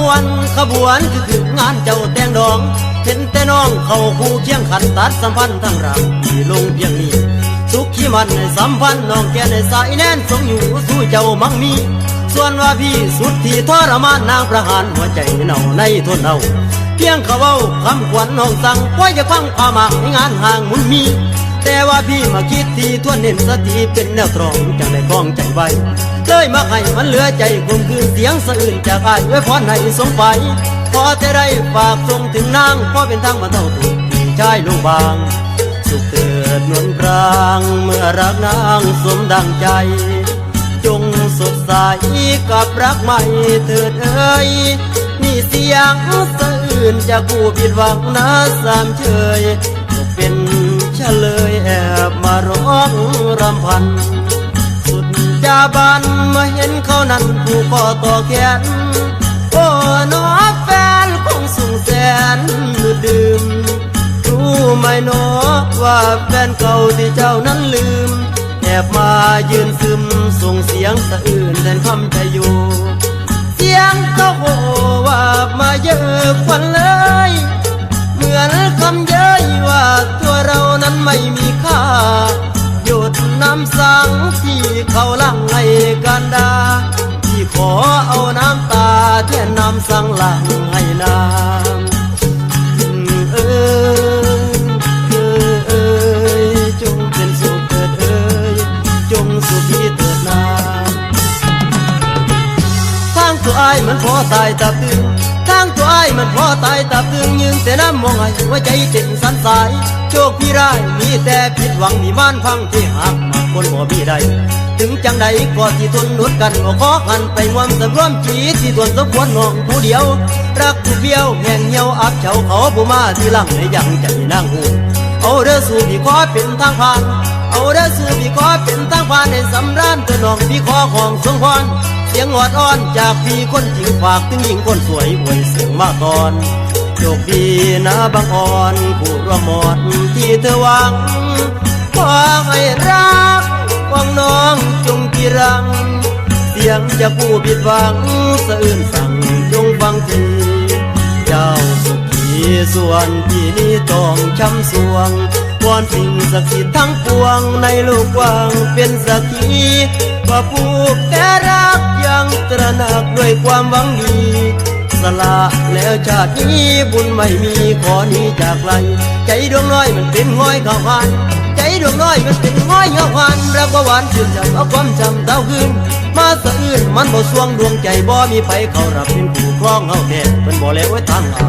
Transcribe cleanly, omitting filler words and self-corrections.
วนขบวนคืองานเจ้าแต่งดองเห็นแต่น้องเขาคู่เคียงขันตัดสัมพันธ์ทั้งรักที่ลงเพียงนี้สุขขี้มันในสัมพันธ์น้องแก่ในสายแน่นทรงอยู่สู้เจ้ามั่งมีส่วนว่าพี่สุดที่ทรมานนางประหารหัวใจเน่าในทนเอาเพียงเขาเว้าคำขวัญน้องสั่งไว้จะฟังพามาในงานห่างมุนมีแต่ว่าพี่มาคิดที่ทวนเน้นสติเป็นแนวตรองจังได้คล้องใจไว้เลยมาให้มันเหลือใจคมคืนเสียงสะอื่นจากอ้ายไว้พรให้สมไปพอจะได้ฝากส่งถึงนางพอเป็นทางมาเท่าถูกพี่ชายลงบางสุขเถิดนวลพรางเมื่อรักนางสมดังใจจงสดใสกับรักใหม่เถิดเอ้ยนี่เสียงสะอื่นจากผู้ผิดหวังนะสามเชยเป็นเฉลยแอบมาร้องรำพันสุดจาบันมาเห็นเขานั้นผู้ก่อต่อแขนโอ้น้อแฟนคงสุ่งแสนดื่มรู้ไหมน้อว่าแฟนเก่าที่เจ้านั้นลืมแอบมายืนซึมส่งเสียงสะอื่นแทนคำใจอยู่เสียงเขาโหว่ามาเยอะควันเลยเหมือนคำเย้ยว่าตัวเรานั้นไม่มีค่าหยดน้ำสังที่เขาลั่งให้กันดาที่ขอเอาน้ำตาแทนน้ำสังลั่งให้น้ำจงเป็นสุขเถิดเอ้ยจงสุขีเถิดนาทางตัวอ้ายมันพอตายตับตึงทางตัวอ้ายมันพอตายตับตึงยืนแต่น้ำมองให้หัวใจเต้นสั่นสายโชคพี่ร้ายมีแต่ผิดหวังมีม่านพังที่หักมาคนบ่มีใดถึงจังใดก็ที่ทนนุดกันก็ขอหันไปร่วมสำรวมจีที่ทวนสมควรน้องผู้เดียวรักผู้เบี้ยวแห่งเหี่ยวอับเฉาเขาผู้มาที่หลังในยังใจนางหูเอาเด้อสู่พี่ขอเป็นทางผ่านเอาเด้อสู่พี่ขอเป็นทางผ่านในสำราญตัวน้องพี่ขอของสงพรเสียงอดอ้อนจากพี่คนจริงฝากถึงหญิงคนสวยอวยเสียงมาตอนโชคดีนะบางอ่อนผู้ร่วมหมดที่เธอหวังขอให้รักของน้องจงกีรังเสียงจากผู้ผิดหวังสะอื่นสั่งจงฟังทีเจ้าสุขีส่วนที่นี้ต้องช้ำสวงวอนสิ่งศักดิ์สิทธิ์ทั้งปวงในโลกกว้างเป็นสักขีว่าผู้แต่รักยังตระหนักด้วยความหวังดีสละแล้วชาตินี้บุญไม่มีขอหนีจากไกลใจดวงน้อยมันเป็นง้อยข้าวพันใจดวงน้อยมันเป็นง้อยข้าวพันรักหวานชื่นจำเอาความจำเต้าคืนมาสะอื่นมันบ่สวงดวงใจบ่มีไผเขารับเป็นผู้ครองเฮาแน่เป็นบ่แล้วไว้ทางหา